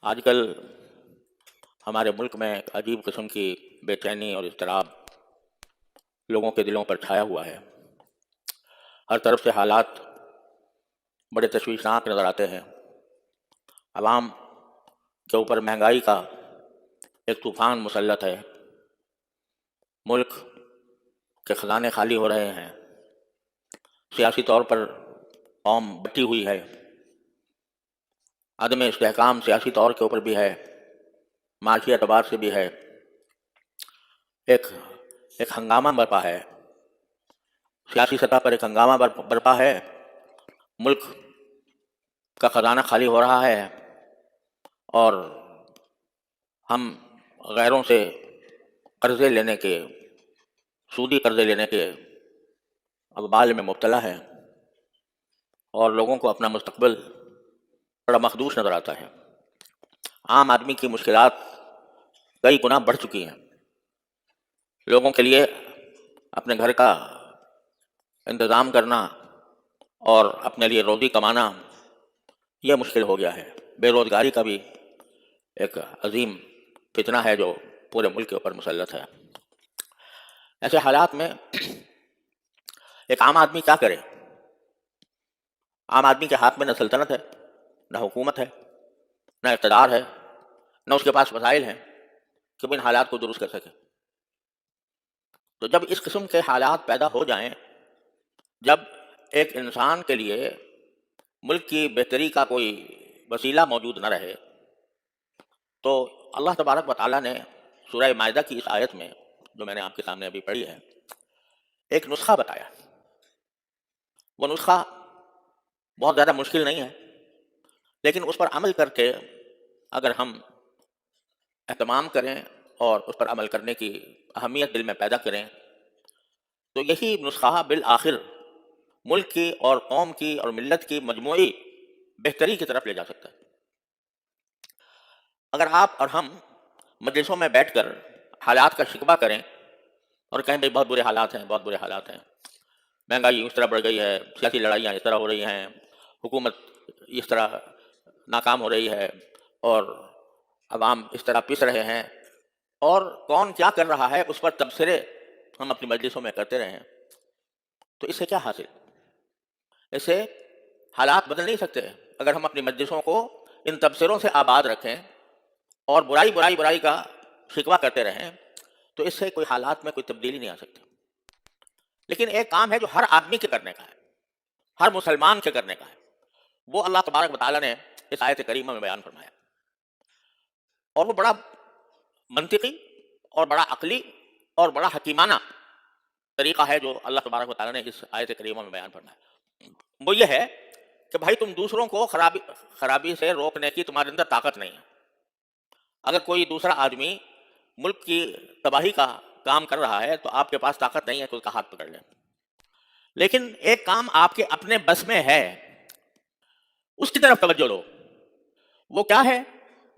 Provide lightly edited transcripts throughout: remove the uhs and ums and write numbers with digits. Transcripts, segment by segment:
آج کل ہمارے ملک میں ایک عجیب قسم کی بے چینی اور اضطراب لوگوں کے دلوں پر چھایا ہوا ہے۔ ہر طرف سے حالات بڑے تشویشناک نظر آتے ہیں۔ عوام کے اوپر مہنگائی کا ایک طوفان مسلط ہے۔ ملک کے خزانے خالی ہو رہے ہیں۔ سیاسی طور پر قوم بٹی ہوئی ہے۔ عدم استحکام سیاسی طور کے اوپر بھی ہے، معاشی اعتبار سے بھی ہے۔ ایک ہنگامہ برپا ہے، سیاسی سطح پر ایک ہنگامہ برپا ہے۔ ملک کا خزانہ خالی ہو رہا ہے اور ہم غیروں سے قرضے لینے کے، سودی قرضے لینے کے اقبال میں مبتلا ہے اور لوگوں کو اپنا مستقبل بڑا مخدوش نظر آتا ہے۔ عام آدمی کی مشکلات کئی گنا بڑھ چکی ہیں۔ لوگوں کے لیے اپنے گھر کا انتظام کرنا اور اپنے لیے روزی کمانا یہ مشکل ہو گیا ہے۔ بے روزگاری کا بھی ایک عظیم فتنہ ہے جو پورے ملک کے اوپر مسلط ہے۔ ایسے حالات میں ایک عام آدمی کیا کرے؟ عام آدمی کے ہاتھ میں نہ سلطنت ہے، نہ حکومت ہے، نہ اقتدار ہے، نہ اس کے پاس وسائل ہیں کہ وہ ان حالات کو درست کر سکے۔ تو جب اس قسم کے حالات پیدا ہو جائیں، جب ایک انسان کے لیے ملک کی بہتری کا کوئی وسیلہ موجود نہ رہے، تو اللہ تبارک و تعالیٰ نے سورہ مائدہ کی اس آیت میں جو میں نے آپ کے سامنے ابھی پڑھی ہے، ایک نسخہ بتایا۔ وہ نسخہ بہت زیادہ مشکل نہیں ہے، لیکن اس پر عمل کر کے اگر ہم اہتمام کریں اور اس پر عمل کرنے کی اہمیت دل میں پیدا کریں تو یہی نسخہ بالآخر ملک کی اور قوم کی اور ملت کی مجموعی بہتری کی طرف لے جا سکتا ہے۔ اگر آپ اور ہم مجلسوں میں بیٹھ کر حالات کا شکوہ کریں اور کہیں بھائی بہت برے حالات ہیں، بہت برے حالات ہیں، مہنگائی اس طرح بڑھ گئی ہے، سیاسی لڑائیاں اس طرح ہو رہی ہیں، حکومت اس طرح ناکام ہو رہی ہے اور عوام اس طرح پس رہے ہیں، اور کون کیا کر رہا ہے اس پر تبصرے ہم اپنی مجلسوں میں کرتے رہے ہیں، تو اس سے کیا حاصل؟ اس سے حالات بدل نہیں سکتے۔ اگر ہم اپنی مجلسوں کو ان تبصروں سے آباد رکھیں اور برائی کا شکوہ کرتے رہیں تو اس سے کوئی حالات میں کوئی تبدیلی نہیں آ سکتی۔ لیکن ایک کام ہے جو ہر آدمی کے کرنے کا ہے، ہر مسلمان کے کرنے کا ہے، وہ اللہ تبارک و تعالیٰ نے اس آیت کریمہ میں بیان فرمایا، اور وہ بڑا منطقی اور بڑا عقلی اور بڑا حکیمانہ طریقہ ہے جو اللہ تبارک و تعالیٰ نے اس آیت کریمہ میں بیان فرمایا۔ وہ یہ ہے کہ بھائی تم دوسروں کو خرابی سے روکنے کی تمہارے اندر طاقت نہیں ہے۔ اگر کوئی دوسرا آدمی ملک کی تباہی کا کام کر رہا ہے تو آپ کے پاس طاقت نہیں ہے کہ اس کا ہاتھ پکڑ لیں، لیکن ایک کام آپ کے اپنے بس میں ہے، اس کی طرف توجہ دو۔ وہ کیا ہے؟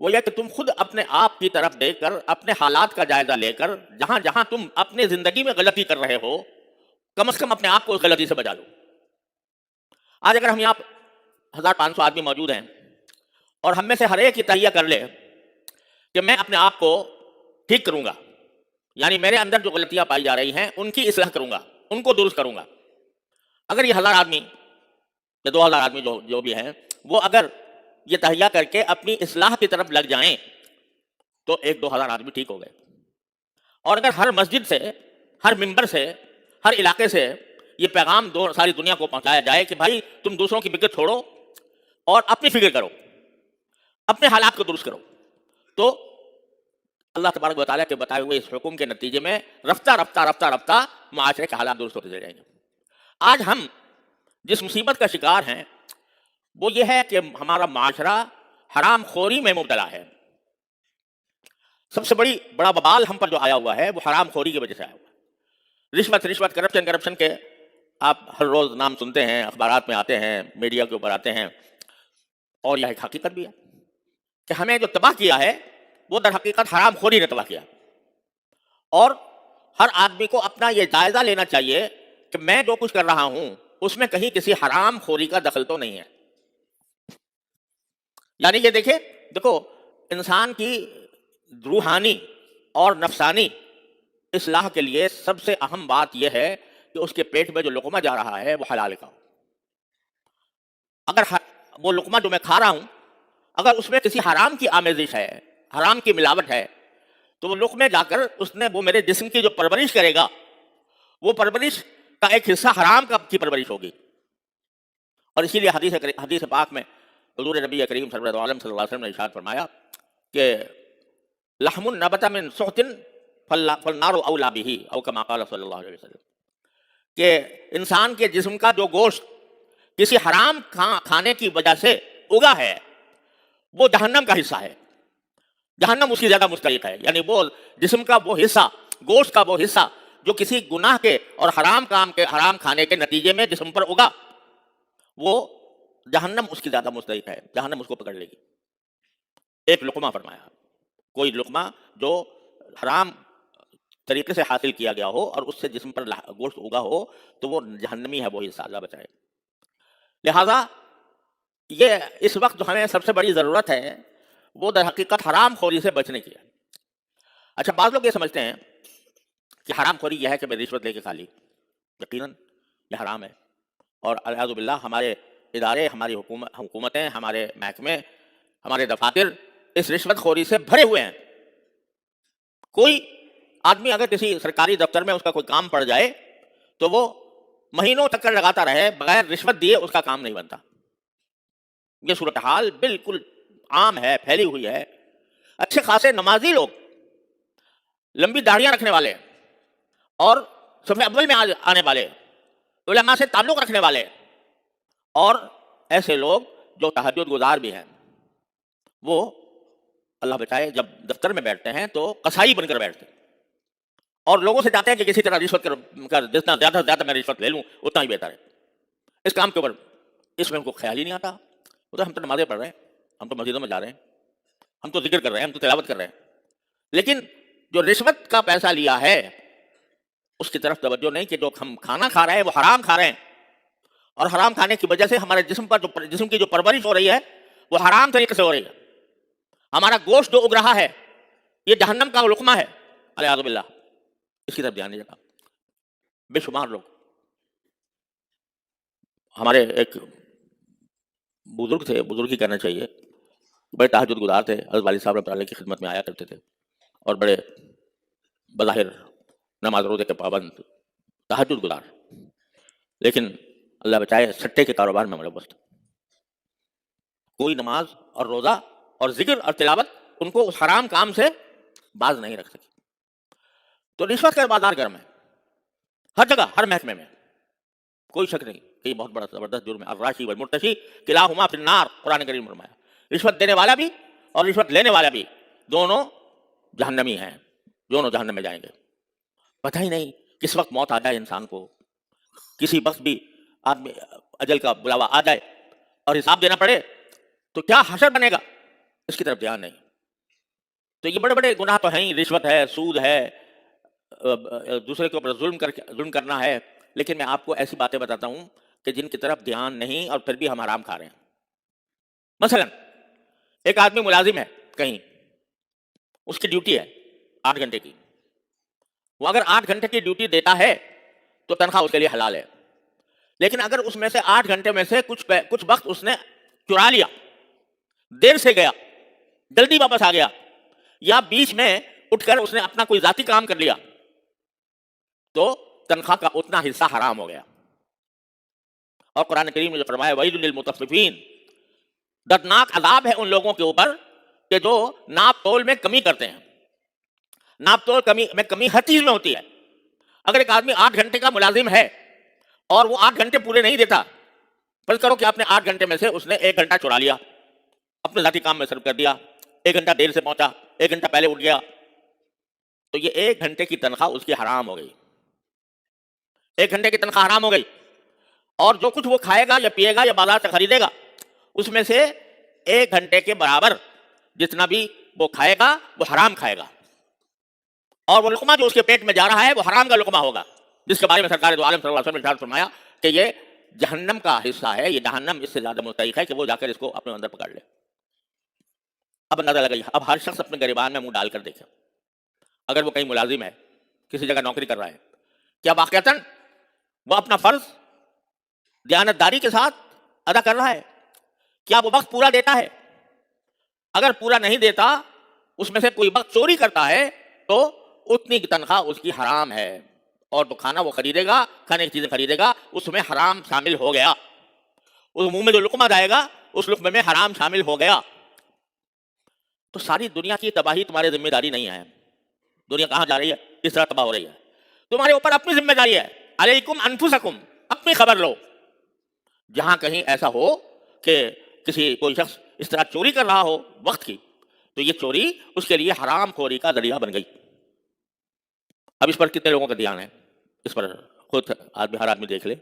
وہ یہ کہ تم خود اپنے آپ کی طرف دیکھ کر، اپنے حالات کا جائزہ لے کر، جہاں جہاں تم اپنے زندگی میں غلطی کر رہے ہو کم از کم اپنے آپ کو اس غلطی سے بچا لو۔ آج اگر ہم یہاں 1500 آدمی موجود ہیں اور ہم میں سے ہر ایک یہ تہیہ کر لے کہ میں اپنے آپ کو ٹھیک کروں گا، یعنی میرے اندر جو غلطیاں پائی جا رہی ہیں ان کی اصلاح کروں گا، ان کو درست کروں گا۔ اگر یہ 1000 آدمی یا 2000 آدمی جو بھی ہیں وہ اگر یہ تہیہ کر کے اپنی اصلاح کی طرف لگ جائیں تو 1000-2000 آدمی ٹھیک ہو گئے۔ اور اگر ہر مسجد سے، ہر ممبر سے، ہر علاقے سے یہ پیغام ساری دنیا کو پہنچایا جائے کہ بھائی تم دوسروں کی فکر چھوڑو اور اپنی فکر کرو، اپنے حالات کو درست کرو، تو اللہ تبارک و تعالیٰ کے بتائے ہوئے اس حکم کے نتیجے میں رفتہ رفتہ معاشرے کے حالات درست ہوتے جائیں گے۔ آج ہم جس مصیبت کا شکار ہیں وہ یہ ہے کہ ہمارا معاشرہ حرام خوری میں مبتلا ہے۔ سب سے بڑا وبال ہم پر جو آیا ہوا ہے وہ حرام خوری کی وجہ سے آیا ہوا ہے۔ رشوت، کرپشن کے آپ ہر روز نام سنتے ہیں، اخبارات میں آتے ہیں، میڈیا کے اوپر آتے ہیں، اور یہ ایک حقیقت بھی ہے کہ ہمیں جو تباہ کیا ہے وہ در حقیقت حرام خوری نے تباہ کیا، اور ہر آدمی کو اپنا یہ جائزہ لینا چاہیے کہ میں جو کچھ کر رہا ہوں اس میں کہیں کسی حرام خوری کا دخل تو نہیں ہے۔ یعنی یہ دیکھو इंसान की रूहानी और नफसानी इस्लाह के लिए सबसे अहम बात यह है कि उसके पेट में जो लुकमा जा रहा है वो हलाल का हो। अगर वो लुकमा जो मैं खा रहा हूं, अगर उसमें किसी हराम की आमेजिश है, हराम की मिलावट है, तो वो लुकमे जाकर उसने वो मेरे जिस्म की जो परवरिश करेगा, वो परवरिश का एक हिस्सा हराम की परवरिश होगी। और इसीलिए हदीस पाक में हुजूर नबी करीम सल्लल्लाहु अलैहि वसल्लम ने इरशाद फरमाया कि लहमुन नबता मिन सुहतिन फलनारु औला बिही औ कमा क़ाल सल्लल्लाहु अलैहि वसल्लम, कि इंसान के जिस्म का जो गोश्त किसी हराम खाने की वजह से उगा है, वो जहन्नम का हिस्सा है, जहन्नम उसकी ज्यादा मुस्तहिक है। यानी वो जिस्म का वो हिस्सा, गोश्त का वो हिस्सा जो किसी गुनाह के और हराम खाने के नतीजे में जिस्म पर उगा, वो जहन्नम उसकी ज्यादा मुस्तहिक है, जहन्नम उसको पकड़ लेगी। एक लुकमा फरमाया, कोई लुकमा जो हराम तरीके से हासिल किया गया हो और उससे जिस्म पर गोश्त उगा हो, तो वो जहन्नमी है, वो हिस्सा, अल्लाह बचाए। लिहाजा ये इस वक्त जो हमें सबसे बड़ी ज़रूरत है वो दर हकीकत हराम खोरी से बचने की है। अच्छा, बाज़ लोग ये समझते हैं कि हराम खोरी यह है कि मैं रिश्वत लेके खा ली। यकीनन यह हराम है, और अलियाज़ु बिल्लाह हमारे इदारे, हमारी हुकूमतें, हमारे महकमे, हमारे दफातर इस रिश्वत खोरी से भरे हुए हैं। कोई आदमी अगर किसी सरकारी दफ्तर में उसका कोई काम पड़ जाए तो वो महीनों चक्कर लगाता रहे, बगैर रिश्वत दिए उसका काम नहीं बनता। ये सूरत हाल बिल्कुल आम है, फैली हुई है। अच्छे खासे नमाजी लोग, लंबी दाढ़ियां रखने वाले और सफ़े अव्वल में आने वाले, उलमा से ताल्लुक़ रखने वाले, और ऐसे लोग जो तहज्जुद गुजार भी हैं, वो अल्लाह बचाए जब दफ्तर में बैठते हैं तो कसाई बनकर बैठते हैं और लोगों से चाहते हैं कि किसी तरह रिश्वत कर जितना ज़्यादा से ज़्यादा मैं रिश्वत ले लूँ उतना ही बेहतर है। इस काम के ऊपर इसमें उनको ख्याल ही नहीं आता। तो हम तो नमाज़ें पढ़ रहे हैं, हम तो मस्जिदों में जा रहे हैं, हम तो जिक्र कर रहे हैं, हम तो तिलावत कर रहे हैं, लेकिन जो रिश्वत का पैसा लिया है उसकी तरफ तवज्जो नहीं कि जो हम खाना खा रहे हैं वो हराम खा रहे हैं, और हराम खाने की वजह से हमारे जिस्म की जो परवरिश हो रही है वो हराम तरीके से हो रही है। हमारा गोश्त जो उग रहा है ये जहन्नम का लुकमा है, अलियाज़ु बिल्लाह। इसकी तरफ ध्यान नहीं देता। बेशुमार लोग, हमारे एक बुजुर्ग थे, बुजुर्ग ही कहना चाहिए, बड़े तहज्जुद गुजार थे, हज़रत वालिद साहब रहमतुल्लाह अलैह की खिदमत में आया करते थे और बड़े बज़ाहिर नमाज रोज़े के पाबंद, तहज्जुद गुजार, लेकिन अल्लाह बचाए सट्टे के कारोबार में मुलव्वस थे। कोई नमाज और रोज़ा और जिक्र और तिलावत उनको उस हराम काम से बाज नहीं रख सकी। तो रिश्वत का बाजार गर्म है, हर जगह, हर महकमे में, कोई शक नहीं कि बहुत बड़ा जबरदस्त जुर्म है। अर्राशी वल मुर्तशी किलाहुमा फिन्नार, कुरान करीम में फरमाया। रिश्वत देने वाला भी और रिश्वत लेने वाला भी दोनों जहन्नमी हैं, दोनों जहन्नम में जाएंगे। पता ही नहीं किस वक्त मौत आ जाए इंसान को, किसी वक्त भी आदमी अजल का बुलावा आ जाए और हिसाब देना पड़े तो क्या हशर बनेगा, इसकी तरफ ध्यान नहीं। तो ये बड़े बड़े गुनाह तो हैं ही, रिश्वत है, सूद है, दूसरे के ऊपर जुल्म करना है, लेकिन मैं आपको ऐसी बातें बताता हूं कि जिनकी तरफ ध्यान नहीं और फिर भी हम हराम खा रहे हैं। मसलन एक आदमी मुलाजिम है कहीं, उसकी ड्यूटी है 8 घंटे की, वो अगर 8 घंटे की ड्यूटी देता है तो तनख्वाह उसके लिए हलाल है। लेकिन अगर उसमें से 8 घंटे में से कुछ वक्त उसने चुरा लिया, देर से गया, जल्दी वापस आ गया, या बीच में उठकर उसने अपना कोई जाती काम कर लिया, तो तनख्वाह का उतना हिस्सा हराम हो गया। और कुरान करीम में जो फरमाया वैलुल लिल मुतफ्फिफीन, दर्दनाक अजाब है उन लोगों के ऊपर कि जो नाप तोल में कमी करते हैं। नाप तोल में कमी हर चीज में होती है। अगर एक आदमी 8 घंटे का मुलाजिम है और वो 8 घंटे पूरे नहीं देता, फर्ज करो कि आपने 8 घंटे में से उसने 1 घंटा चुरा लिया, अपने जाती काम में सर्व कर दिया, 1 घंटा देर से पहुंचा, 1 घंटा पहले उठ गया, तो ये 1 घंटे की तनख्वाह उसकी हराम हो गई। 1 घंटे की तनख्वाह हराम हो गई, और जो कुछ वो खाएगा या पिएगा या बाजार से खरीदेगा उसमें से 1 घंटे के बराबर जितना भी वो खाएगा वो हराम खाएगा, और वो लुकमा जो उसके पेट में जा रहा है वो हराम का लुकमा होगा, जिसके बारे में सरकार दो आलम सल्लल्लाहु अलैहि वसल्लम ने इरशाद फरमाया कि ये जहन्नम का हिस्सा है, ये जहन्नम इससे ज्यादा मुस्तहिक है कि वो जाकर इसको अपने अंदर पकड़ ले। اب اندازہ لگائیے، اب ہر شخص اپنے گریبان میں منہ ڈال کر دیکھے، اگر وہ کہیں ملازم ہے، کسی جگہ نوکری کر رہا ہے، کیا واقعتاً وہ اپنا فرض دیانتداری کے ساتھ ادا کر رہا ہے؟ کیا وہ وقت پورا دیتا ہے؟ اگر پورا نہیں دیتا، اس میں سے کوئی وقت چوری کرتا ہے، تو اتنی کی تنخواہ اس کی حرام ہے، اور جو کھانا وہ خریدے گا، کھانے کی چیزیں خریدے گا، اس میں حرام شامل ہو گیا، اس منہ میں جو لقمہ جائے گا اس لقمے میں حرام شامل ہو گیا۔ تو ساری دنیا کی تباہی تمہاری ذمہ داری نہیں ہے۔ دنیا کہاں جا رہی ہے، کس طرح تباہ ہو رہی ہے، تمہارے اوپر اپنی ذمہ داری ہے۔ علیکم انفسکم، اپنی خبر لو۔ جہاں کہیں ایسا ہو کہ کوئی شخص اس طرح چوری کر رہا ہو وقت کی، تو یہ چوری اس کے لیے حرام خوری کا ذریعہ بن گئی۔ اب اس پر کتنے لوگوں کا دھیان ہے؟ اس پر خود ہر آدمی دیکھ لے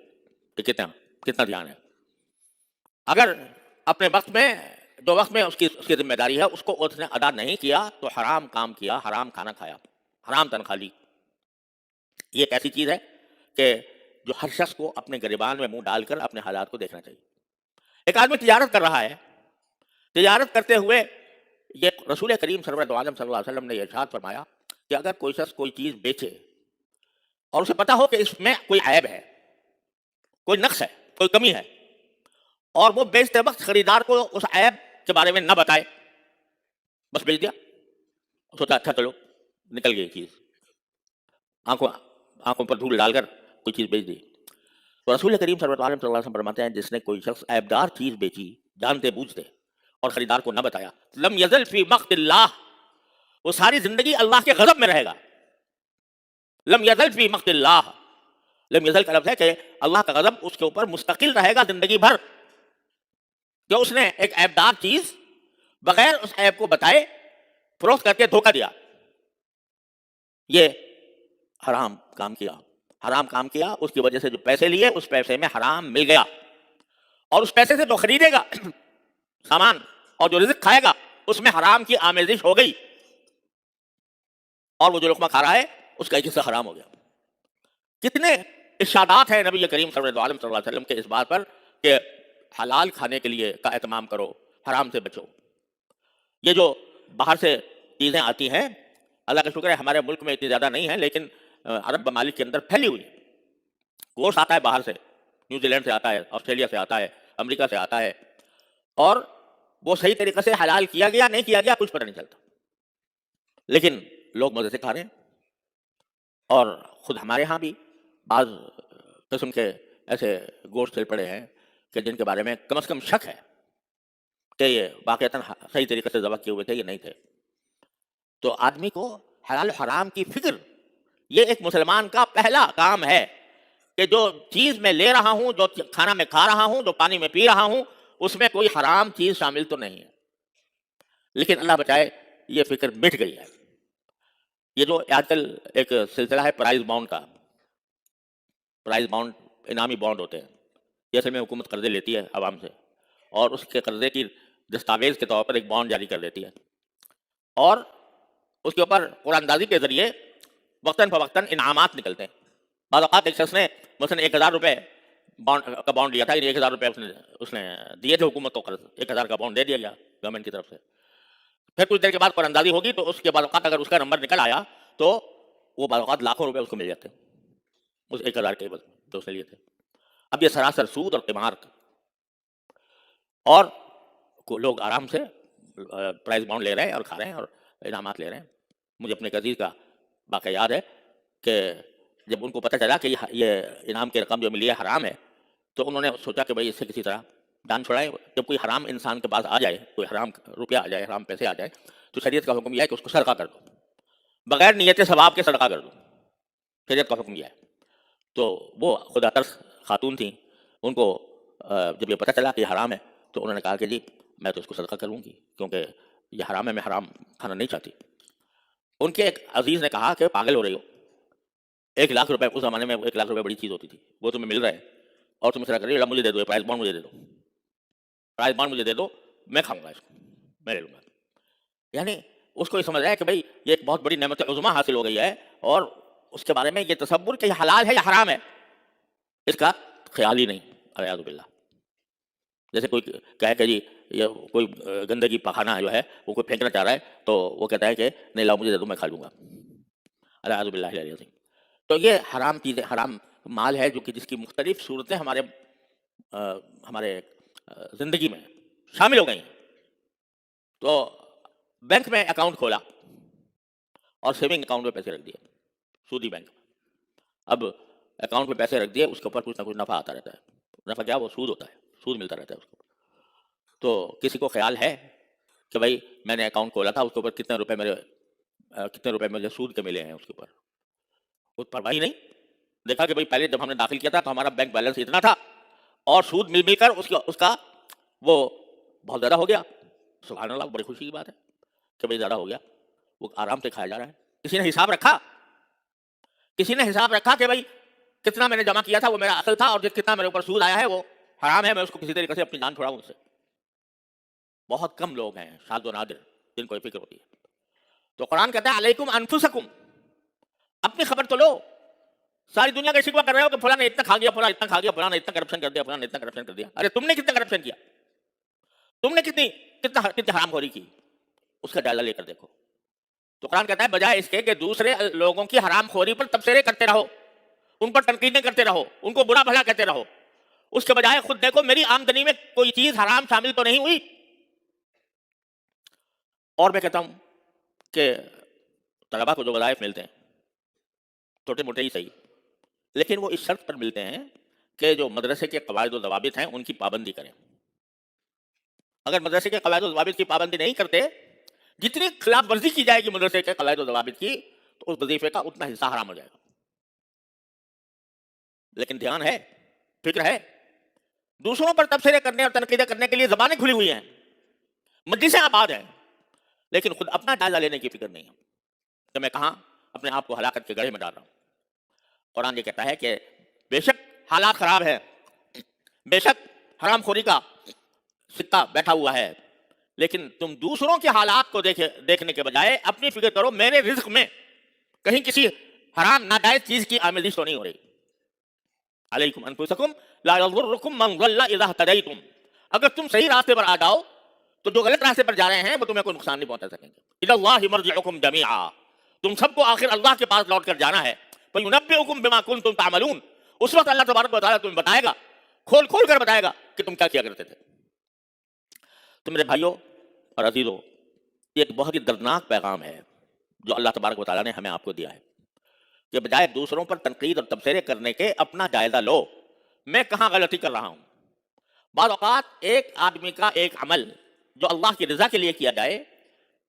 کہ کتنا دھیان ہے۔ اگر اپنے وقت میں جو وقت میں اس کی ذمہ داری ہے اس کو اس نے ادا نہیں کیا، تو حرام کام کیا، حرام کھانا کھایا، حرام تنخواہ لی۔ یہ ایک ایسی چیز ہے کہ جو ہر شخص کو اپنے گریبان میں منہ ڈال کر اپنے حالات کو دیکھنا چاہیے۔ ایک آدمی تجارت کر رہا ہے، تجارت کرتے ہوئے یہ رسول کریم سرور دو عالم صلی اللہ علیہ وسلم نے یہ ارشاد فرمایا کہ اگر کوئی شخص کوئی چیز بیچے اور اسے پتا ہو کہ اس میں کوئی عیب ہے، کوئی نقص ہے، کوئی کمی ہے، اور وہ بیچتے وقت خریدار کو اس عیب کے بارے میں نہ بتائے، بس بیچ دیا، سوچا اچھا چلو نکل گئی چیز، آنکھوں پر دھول ڈال کر کوئی چیز بیچ دی، تو رسول کریم صلی اللہ علیہ وسلم فرماتے ہیں جس نے کوئی شخص عیبدار چیز بیچی جانتے بوجھتے اور خریدار کو نہ بتایا، لم یزل فی مقت اللہ، وہ ساری زندگی اللہ کے غضب میں رہے گا۔ لم یزل فی مقت اللہ، لم یزل کا لفظ ہے کہ اللہ کا غضب اس کے اوپر مستقل رہے گا زندگی بھر، کہ اس نے ایک عیبدار چیز بغیر اس عیب کو بتائے فروخت کر کے دھوکہ دیا، یہ حرام کام کیا، حرام کام کیا، اس کی وجہ سے جو پیسے لیے اس پیسے میں حرام مل گیا، اور اس پیسے سے جو خریدے گا سامان اور جو رزق کھائے گا اس میں حرام کی آمیزش ہو گئی، اور وہ جو لقمہ کھا رہا ہے اس کا ایک حصہ حرام ہو گیا۔ کتنے ارشادات ہیں نبی کریم صلی اللہ علیہ وسلم کے اس بات پر کہ حلال کھانے کے لیے کا اہتمام کرو، حرام سے بچو۔ یہ جو باہر سے چیزیں آتی ہیں، اللہ کا شکر ہے ہمارے ملک میں اتنی زیادہ نہیں ہے، لیکن عرب ممالک کے اندر پھیلی ہوئی ہے۔ گوشت آتا ہے باہر سے، نیوزی لینڈ سے آتا ہے، آسٹریلیا سے آتا ہے، امریکہ سے آتا ہے، اور وہ صحیح طریقے سے حلال کیا گیا نہیں کیا گیا کچھ پتہ نہیں چلتا، لیکن لوگ مزے سے کھا رہے ہیں۔ اور خود ہمارے ہاں بھی بعض قسم کے ایسے گوشت چل پڑے ہیں کہ جن کے بارے میں کم از کم شک ہے کہ یہ واقعتاً صحیح طریقے سے ذبح کیے ہوئے تھے یا نہیں تھے۔ تو آدمی کو حلال و حرام کی فکر، یہ ایک مسلمان کا پہلا کام ہے کہ جو چیز میں لے رہا ہوں، جو کھانا میں کھا رہا ہوں، جو پانی میں پی رہا ہوں، اس میں کوئی حرام چیز شامل تو نہیں ہے۔ لیکن اللہ بچائے یہ فکر مٹ گئی ہے۔ یہ جو آج کل ایک سلسلہ ہے پرائز بانڈ کا، پرائز بانڈ انعامی بانڈ ہوتے ہیں، یہ اصل میں حکومت قرضے لیتی ہے عوام سے، اور اس کے قرضے کی دستاویز کے طور پر ایک بانڈ جاری کر دیتی ہے، اور اس کے اوپر قرآن اندازی کے ذریعے وقتاً فوقتاً انعامات نکلتے ہیں۔ بعض اوقات ایک شخص نے مثلاً 1000 روپے کا بانڈ لیا تھا، 1000 روپے اس نے دیے تھے حکومت کو قرض، 1000 کا بانڈ دے دیا گیا گورنمنٹ کی طرف سے۔ پھر کچھ دیر کے بعد قرآن اندازی ہوگی تو اس کے بعد اوقات اگر اس کا نمبر نکل آیا تو وہ بعض اوقات لاکھوں روپے اس کو مل جاتے ہیں اس 1000 کے عوض جو اس نے لیے تھے۔ اب یہ سراسر سود اور قمار، اور لوگ آرام سے پرائز بانڈ لے رہے ہیں اور کھا رہے ہیں اور انعامات لے رہے ہیں۔ مجھے اپنے ایک عزیز کا واقعہ یاد ہے کہ جب ان کو پتہ چلا کہ یہ انعام کی رقم جو ملی ہے حرام ہے، تو انہوں نے سوچا کہ بھائی اس سے کسی طرح جان چھڑائے۔ جب کوئی حرام انسان کے پاس آ جائے، کوئی حرام روپیہ آ جائے، حرام پیسے آ جائے، تو شریعت کا حکم یہ ہے کہ اس کو صدقہ کر دو، بغیر نیت ثواب کے صدقہ کر دو، شریعت کا حکم یہ ہے۔ تو وہ خدا ترس خاتون تھیں، ان کو جب یہ پتہ چلا کہ یہ حرام ہے تو انہوں نے کہا کہ جی میں تو اس کو صدقہ کروں گی کیونکہ یہ حرام ہے، میں حرام کھانا نہیں چاہتی۔ ان کے ایک عزیز نے کہا کہ پاگل ہو رہی ہو، 1,00,000 روپے اس زمانے میں 1,00,000 روپے بڑی چیز ہوتی تھی، وہ تمہیں مل رہا ہے اور تم اس طرح کر رہی ہو، مجھے دے دو، پرائز بانڈ مجھے دے دو، پرائز بانڈ مجھے دے دو، میں کھاؤں گا اس کو، میں لے لوں گا۔ یعنی اس کو یہ سمجھ رہا ہے کہ بھائی یہ ایک بہت بڑی نعمت عظمیٰ حاصل ہو گئی ہے، اور اس کے بارے میں یہ تصور کہ یہ حلال ہے یا حرام ہے اس کا خیال ہی نہیں، اعوذ باللہ۔ جیسے کوئی کہے کہ جی ये कोई गंदगी पखाना जो है वो कोई फेंकना चाह रहा है, तो वो कहता है कि नहीं लाओ मुझे दे दो, मैं खा लूँगा। अलियाज़ु बिल्लाहि अल-अज़ीम। तो ये हराम चीज़ें, हराम माल है जो कि जिसकी मुख्तलिफ सूरतें हमारे ज़िंदगी में शामिल हो गई हैं। तो बैंक में अकाउंट खोला और सेविंग अकाउंट में पैसे रख दिए, सूदी बैंक। अब अकाउंट में पैसे रख दिए, उसके ऊपर कुछ ना कुछ नफ़ा आता रहता है। नफ़ा क्या, वो सूद होता है, सूद मिलता रहता है उसको। तो किसी को ख्याल है कि भाई मैंने अकाउंट खोला था, उसके ऊपर कितने रुपए मुझे सूद के मिले हैं, उसके ऊपर कुछ परवाह ही नहीं। देखा कि भाई पहले जब हमने दाखिल किया था तो हमारा बैंक बैलेंस इतना था और सूद मिल मिलकर उसका वो बहुत ज़्यादा हो गया। सुभान अल्लाह, बड़ी खुशी की बात है कि भाई ज़्यादा हो गया, वो आराम से खाया जा रहा है। किसी ने हिसाब रखा कि भाई कितना मैंने जमा किया था वो मेरा असल था, और कितना मेरे ऊपर सूद आया है वो हराम है, मैं उसको किसी तरीके से अपनी जान छुड़ाऊं उससे। बहुत कम लोग हैं, शाद व नादिर, जिनको ये फिक्र होती है। तो कुरान कहता है अलैकुम अनफुसकुम, अपनी खबर तो लो। सारी दुनिया का शिकवा कर रहे हो कि फलां ने इतना खा गया, फलां इतना खा गया, फलां ने इतना करप्शन कर दिया, फलां ने इतना करप्शन कर दिया। अरे तुमने कितना करप्शन किया, तुमने कितनी हरामखोरी की, उसका जायजा लेकर देखो। तो कुरान कहता है बजाय इसके कि दूसरे लोगों की हरामखोरी पर तबसरे करते रहो, उन पर तनकीदें करते रहो, उनको बुरा भला कहते रहो, उसके बजाय खुद देखो मेरी आमदनी में कोई चीज हराम शामिल तो नहीं हुई। और मैं कहता हूं कि तलबा को जो वज़ाइफ मिलते हैं छोटे मोटे ही सही, लेकिन वो इस शर्त पर मिलते हैं कि जो मदरसे के कवायद व ज़वाबित हैं उनकी पाबंदी करें। अगर मदरसे के कवायद व ज़वाबित की पाबंदी नहीं करते, जितनी खिलाफ वर्जी की जाएगी मदरसे के कवायद व ज़वाबित की, तो उस वजीफे का उतना हिस्सा हराम हो जाएगा। लेकिन ध्यान है, फिक्र है, दूसरों पर तबसरे करने और तनकीदें करने के लिए ज़बानें खुली हुई हैं, मजलिसें आबाद हैं, लेकिन खुद अपना जायजा लेने की फिक्र नहीं है कि मैं कहाँ अपने आप को हलाकत के गड्ढे में डाल रहा हूँ। कुरान ये कहता है कि बेशक हालात खराब है, बेशक हरामखोरी का सिक्का बैठा हुआ है, लेकिन तुम दूसरों के हालात को देखने के बजाय अपनी फिक्र करो मेरे रिज्क में कहीं किसी हराम नाजायज चीज की आमेजिश तो नहीं हो रही। अलैकुम अनफुसकुम ला यज़ुर्रुकुम मन ज़ल्ला इज़ा हतदैतुम, अगर तुम सही रास्ते पर आ जाओ तो जो गलत रास्ते पर जा रहे हैं वो तुम्हें कोई नुकसान नहीं पहुंचा सकेंगे। इलल्लाहि मर्जिउकुम जमीआ, तुम सबको आखिर अल्लाह के पास लौट कर जाना है। फयुनब्बिउकुम बिमा कुंतुम तामलून, उस वक्त अल्लाह तबारक व तआला तुम्हें बताएगा, खोल खोल कर बताएगा कि तुम क्या किया करते थे। तो मेरे भाइयों और अजीजों, ये एक बहुत ही दर्दनाक पैगाम है जो अल्लाह तबारक व तआला ने हमें आपको दिया है कि बजाय दूसरों पर तनकीद और तबसरे करने के अपना जायजा लो, मैं कहाँ गलती कर रहा हूं। बाद औक़ात एक आदमी का एक अमल जो अल्लाह की रजा के लिए किया जाए,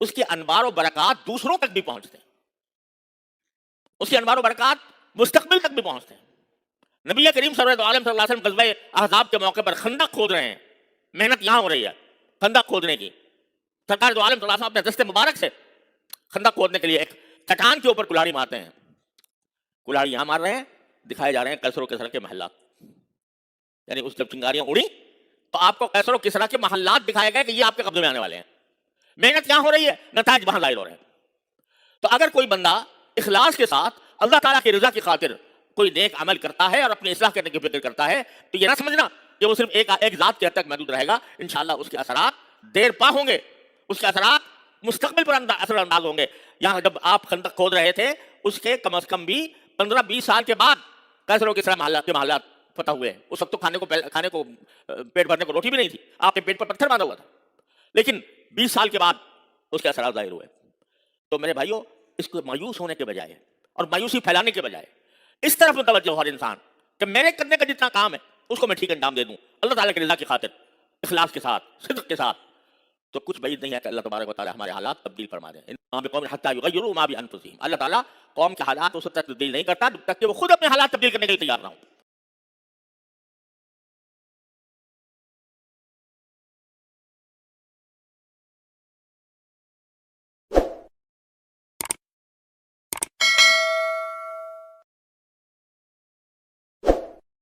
उसके अनवार व बरक़ात दूसरों तक भी पहुंचते हैं, उसके अनवार व बरक़ात मुस्तक़बिल तक भी पहुंचते हैं। नबी करीम सल्लल्लाहु अलैहि वसल्लम ग़ज़वा अहज़ाब के मौके पर खंदक खोद रहे हैं, मेहनत यहां हो रही है खंदक खोदने की। सरकार दो आलम सल्लल्लाहु अलैहि वसल्लम अपने दस्ते मुबारक से खंदक खोदने के लिए एक चट्टान के ऊपर कुल्हाड़ी मारते हैं। कुल्हाड़ी यहां मार रहे हैं, दिखाए जा रहे हैं कैसर किसरा के महल्लात, यानी उस जब चिंगारियां उड़ी तो आपको कैसर किसरा के महल्लात दिखाए गए कि ये आपके कब्जे में आने वाले हैं। मेहनत यहां हो रही है, नताज वहां जाहिर हो रहे हैं। तो अगर कोई बंदा इखलास के साथ अल्लाह ताला की रजा की खातिर कोई नेक अमल करता है और अपनी इस्लाह करने की फिक्र करता है, तो ये ना समझना कि वो सिर्फ एक जात के हद तक महदूद रहेगा। इंशाअल्लाह उसके असरात देर पा होंगे, उसके असरात मुस्तकबिल पर असर अंदाज होंगे। यहाँ जब आप खंदक खोद रहे थे उसके कम से कम भी 15-20 साल के बाद कैसर किसरा महल्लात फतह हुए। उस वक्त तो खाने को पेट भरने को रोटी भी नहीं थी, आपके पेट पर पत्थर बांधा हुआ था, लेकिन 20 साल के बाद उसके असरात जाहिर हुए। तो मेरे भाइयों, इसको मायूस होने के बजाय और मायूसी फैलाने के बजाय इस तरफ मुतवज्जो हर इंसान कि मेरे करने का जितना काम है उसको मैं ठीक अंजाम दे दूं अल्लाह ताला की रज़ा की खातिर, इखलास के साथ, सिद्क़ के साथ, तो कुछ बैद नहीं है कि अल्लाह तबारक व तआला हमारे हालात तब्दील फरमा दें। इन्ना बिक़ौमिन हत्ता युग़य्यिरू मा बिअन्फुसिहिम, अल्लाह ताला कौम के हालात उस तक तब्दील नहीं करता जब तक कि वो खुद अपने हालात तब्दील करने के लिए तैयार ना हो।